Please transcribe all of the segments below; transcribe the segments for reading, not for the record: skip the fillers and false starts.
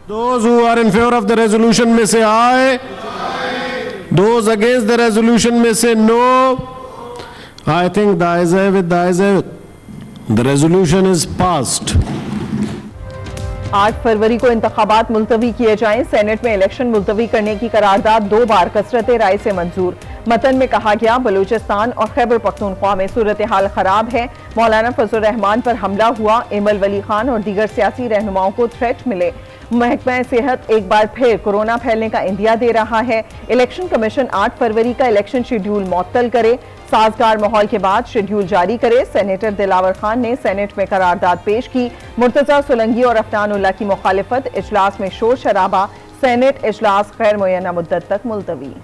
Those who are in favor of the resolution may say aye. Those against the resolution may say no. I think the ayes have it, the ayes have it. The resolution is passed. 8 फरवरी को इंतखाबात मुलतवी किए जाएं। Senate में election मुलतवी करने की करारदाद 2 बार कसरत राय से मंजूर। मतन में कहा गया बलूचिस्तान और खैबर पख्तूनख्वा में सूरत हाल खराब है। मौलाना फजल रहमान पर हमला हुआ। इमल वली खान और दीगर सियासी रहनुमाओं को थ्रेट मिले। महकमा सेहत एक बार फिर कोरोना फैलने का इंदिया दे रहा है। इलेक्शन कमीशन 8 फरवरी का इलेक्शन शेड्यूल मुअत्तल करे। साजगार माहौल के बाद शेड्यूल जारी करे। सेनेटर दिलावर खान ने सेनेट में करारदाद पेश की। मुर्तजा सोलंकी और अफनानुल्लाह की मुखालिफत। इजलास में शोर शराबा। सेनेट इजलास गैर मुय्यना मुद्दत तक मुलतवी।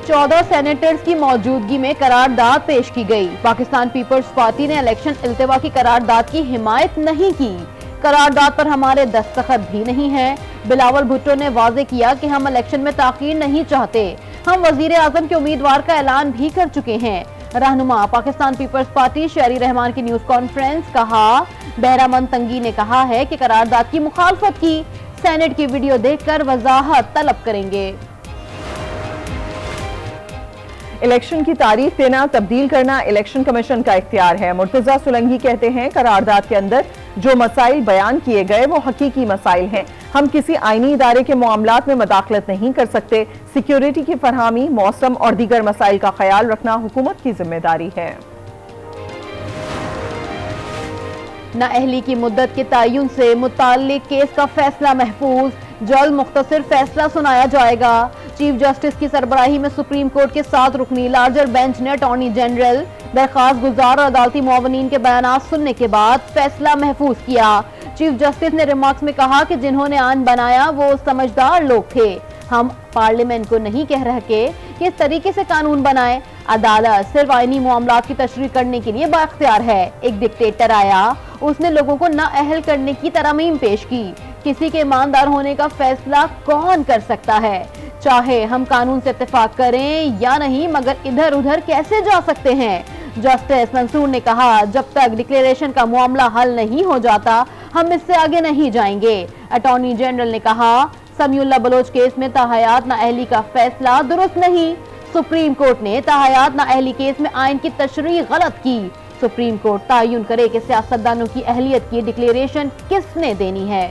चौदह सेनेटर्स की मौजूदगी में करारदाद पेश की गई। पाकिस्तान पीपल्स पार्टी ने इलेक्शन इल्तिवा की करारदाद की हिमायत नहीं की। करारदाद पर हमारे दस्तखत भी नहीं है। बिलावल भुट्टो ने वाजे किया कि हम इलेक्शन में ताखीर नहीं चाहते। हम वजीर आजम के उम्मीदवार का ऐलान भी कर चुके हैं। रहनुमा पाकिस्तान पीपल्स पार्टी शहरी रहमान की न्यूज कॉन्फ्रेंस। कहा बहरामंद तंगी ने कहा है कि करारदाद की मुखालफत की। सेनेट की वीडियो देखकर वजाहत तलब करेंगे। इलेक्शन की तारीख देना तब्दील करना इलेक्शन कमीशन का इख्तियार है। मुर्तजा सोलंकी कहते हैं करारदाद के अंदर जो मसाइल बयान किए गए वो हकीकी मसाइल हैं। हम किसी आईनी इदारे के मामलात में मदाखलत नहीं कर सकते। सिक्योरिटी की फरहमी, मौसम और दीगर मसाइल का ख्याल रखना हुकूमत की जिम्मेदारी है। नाअहली की मुद्दत के तयन से मुताल्लिक केस का फैसला महफूज। जल्द मुख्तसर फैसला सुनाया जाएगा। चीफ जस्टिस की सरबराही में सुप्रीम कोर्ट के 7 रुकनी लार्जर बेंच ने अटॉर्नी जनरल, दरखास्त गुजार और अदालती मुआवनीन के बयान सुनने के बाद फैसला महफूज किया। चीफ जस्टिस ने रिमार्क्स में कहा कि जिन्होंने आइन बनाया वो समझदार लोग थे। हम पार्लियामेंट को नहीं कह रहे कि इस तरीके से कानून बनाए। अदालत सिर्फ आईनी मामलात की तशरीह करने के लिए बाख्तियार है। एक डिक्टेटर आया, उसने लोगों को नाअहल करने की तरमीम पेश की। किसी के ईमानदार होने का फैसला कौन कर सकता है? चाहे हम कानून से इत्तेफाक करें या नहीं, मगर इधर उधर कैसे जा सकते हैं? जस्टिस मंसूर ने कहा जब तक डिक्लेरेशन का मामला हल नहीं हो जाता हम इससे आगे नहीं जाएंगे। अटॉर्नी जनरल ने कहा समीउल्लाह बलोच केस में ताहयात नाअहली का फैसला दुरुस्त नहीं। सुप्रीम कोर्ट ने ताहयात नाअहली केस में आइन की तशरीह गलत की। सुप्रीम कोर्ट तयन करे कि सियासतदानों की अहलियत की डिक्लेरेशन किसने देनी है।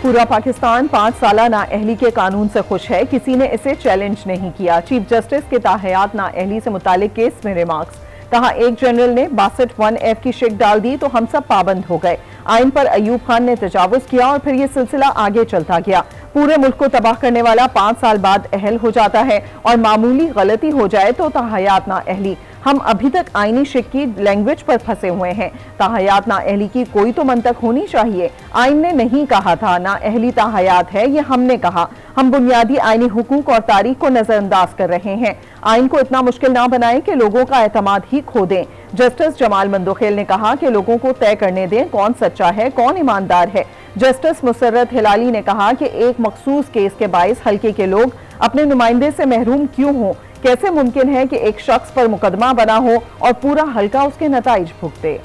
पूरा पाकिस्तान 5 साला नाअहली के कानून से खुश है। किसी ने इसे चैलेंज नहीं किया। चीफ जस्टिस के ताहयात नाअहली से मुतालिक केस में रिमार्क्स। कहा एक जनरल ने 62(1)F की शिक डाल दी तो हम सब पाबंद हो गए। आइन पर अयूब खान ने तजावुज किया और फिर ये सिलसिला आगे चलता गया। पूरे मुल्क को तबाह करने वाला 5 साल बाद अहल हो जाता है और मामूली गलती हो जाए तो ताहयात नाअहली। हम अभी तक आईनी शिक की लैंग्वेज पर फंसे हुए हैं। ताहयात नाअहली की कोई तो मंतक होनी चाहिए। आइन ने नहीं कहा था नाअहली ताहयात है, ये हमने कहा। हम बुनियादी आईनी हुकूक और तारीख को नजरअंदाज कर रहे हैं। आइन को इतना मुश्किल ना बनाएं कि लोगों का एतमाद ही खो दें। जस्टिस जमाल मंदोखेल ने कहा कि लोगों को तय करने दें कौन सच्चा है, कौन ईमानदार है। जस्टिस मुसर्रत हिलाली ने कहा कि एक मखसूस केस के बाइस हल्के के लोग अपने नुमाइंदे से महरूम क्यों हों? कैसे मुमकिन है कि एक शख्स पर मुकदमा बना हो और पूरा हल्का उसके नताइज भुगते?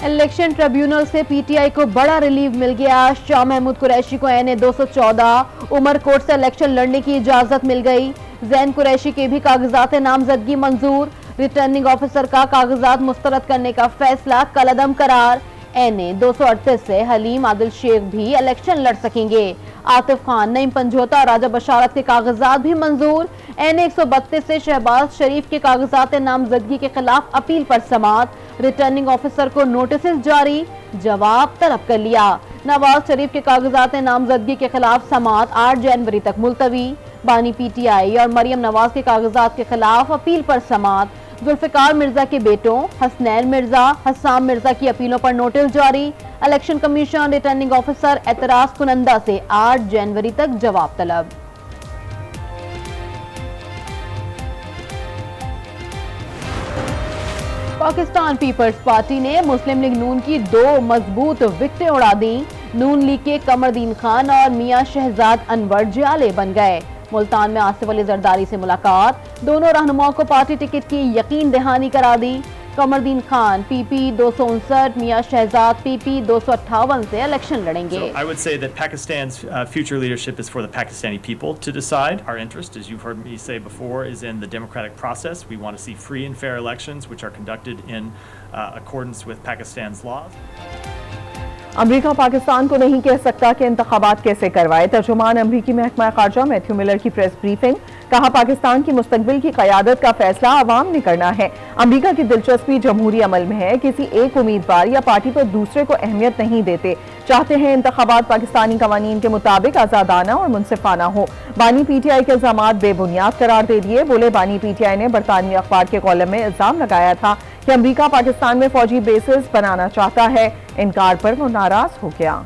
इलेक्शन ट्रिब्यूनल से पीटीआई को बड़ा रिलीफ मिल गया। शाह महमूद कुरैशी को एनए 214 उमरकोट से इलेक्शन लड़ने की इजाजत मिल गई। जैन कुरैशी के भी कागजात नामजदगी मंजूर। रिटर्निंग ऑफिसर का कागजात मुस्तरद करने का फैसला कलअदम करार। एनए 238 से हलीम आदिल शेख भी इलेक्शन लड़ सकेंगे। आतिफ खान, नईम पंजोता, राजा बशारत के कागजात भी मंजूर। एनए 132 से शहबाज शरीफ के कागजात नामजदगी के खिलाफ अपील पर समात। रिटर्निंग ऑफिसर को नोटिस जारी, जवाब तलब कर लिया। नवाज शरीफ के कागजात नामजदगी के खिलाफ समात 8 जनवरी तक मुलतवी। बानी पीटीआई और मरियम नवाज के कागजात के खिलाफ अपील पर समात। जुल्फिकार मिर्जा के बेटों हसनैन मिर्जा, हस्साम मिर्जा की अपीलों पर नोटिस जारी। इलेक्शन कमीशन रिटर्निंग ऑफिसर एतराज कुनंदा से 8 जनवरी तक जवाब तलब। पाकिस्तान पीपल्स पार्टी ने मुस्लिम लीग नून की 2 मजबूत विकेटें उड़ा दी। नून लीग के कमरदीन खान और मियां शहजाद अनवर जियाले बन गए। मुल्तान में आसिफ अली जरदारी से मुलाकात, दोनों रहनुमाओं को पार्टी टिकट की यकीन दहानी करा दी। कमरदीन खान PP 259, मियां शहजाद PP 258 से इलेक्शन लड़ेंगे। So I would say that Pakistan's future leadership is for the Pakistani people to decide. Our interest, as you've heard me say before, is in the democratic process. We want to see free and fair elections which are conducted in accordance with Pakistan's laws. अमरीका पाकिस्तान को नहीं कह सकता कि इंतखाबात कैसे करवाए। तर्जुमान अमरीकी महकमा खारजा मैथ्यू मिलर की प्रेस ब्रीफिंग, कहा पाकिस्तान की मुस्तकबिल की क़यादत का फैसला अवाम ने करना है। अमरीका की दिलचस्पी जमहूरी अमल में है, किसी एक उम्मीदवार या पार्टी पर दूसरे को अहमियत नहीं देते। चाहते हैं इंतखाबात पाकिस्तानी कवानीन के मुताबिक आज़ादाना और मुनसिफाना हो। बानी PTI के इल्जामात बेबुनियाद करार दे दिए। बोले बानी PTI ने बरतानवी अखबार के कॉलम में इल्जाम लगाया था कि अमरीका पाकिस्तान में फौजी बेसेस बनाना चाहता है। इनकार पर वो नाराज हो गया।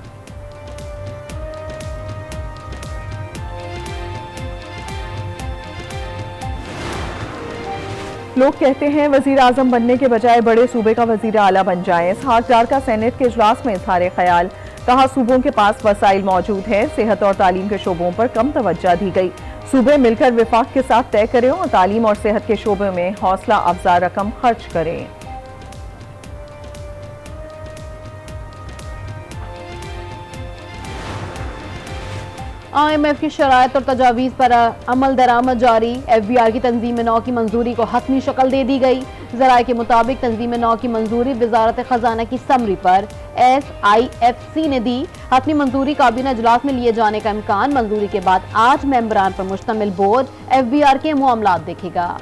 लोग कहते हैं वजीर आजम बनने के बजाय बड़े सूबे का वजीर आला बन जाएं। इसहाक डार का सेनेट के इजलास में इज़हार ख्याल, कहा सूबों के पास वसाइल मौजूद है। सेहत और तालीम के शोबों पर कम तवज्जो दी गई। सूबे मिलकर विफाक के साथ तय करें और तालीम और सेहत के शोबे में हौसला अफजा रकम खर्च करें। IMF की शराइत और तजावीज़ पर अमल दरामद जारी। FBR की तंजीम नौ की मंजूरी को हतमी शक्ल दे दी गई। ज़राए के मुताबिक तंजीम नौ की मंजूरी वजारत खजाना की समरी पर SIFC ने दी। हतमी मंजूरी काबीना इजलास में लिए जाने का इम्कान। मंजूरी के बाद 8 मेंबरान पर मुश्तमिल बोर्ड FBR के मामलात देखेगा।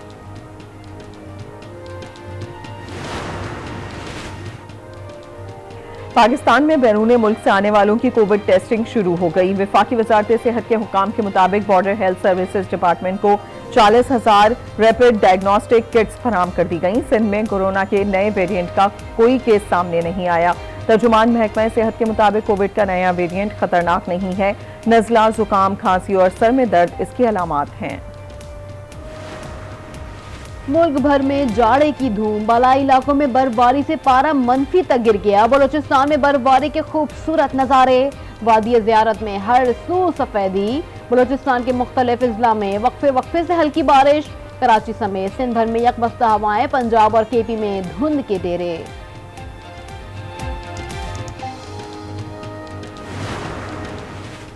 पाकिस्तान में बैरून मुल्क से आने वालों की कोविड टेस्टिंग शुरू हो गई। वफाकी वजारत सेहत के हुकाम के मुताबिक बॉर्डर हेल्थ सर्विसेज डिपार्टमेंट को 40,000 रैपिड डायग्नोस्टिक किट्स फराहम कर दी गई। सिंध में कोरोना के नए वेरिएंट का कोई केस सामने नहीं आया। तर्जुमान महकमा सेहत के मुताबिक कोविड का नया वेरिएंट खतरनाक नहीं है। नज़ला, जुकाम, खांसी और सर में दर्द इसकी अलामात हैं। मुल्क भर में जाड़े की धूम, बालाई इलाकों में बर्फबारी से पारा मनफी तक गिर गया। बलोचिस्तान में बर्फबारी के खूबसूरत नज़ारे, वादी ज़ियारत में हर सू सफेदी। बलोचिस्तान के मुख्तलिफ अजला में वक्फे वक्फे से हल्की बारिश। कराची समेत सिंध भर में यकबस्ता हवाएं, पंजाब और KP में धुंध के डेरे।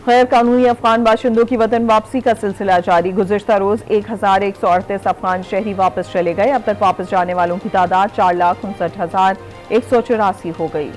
गैर कानूनी अफगान बाशिंदों की वतन वापसी का सिलसिला जारी। गुज़िश्ता रोज 1138 अफगान शहरी वापस चले गए। अब तक वापस जाने वालों की तादाद 4,59,184 हो गई।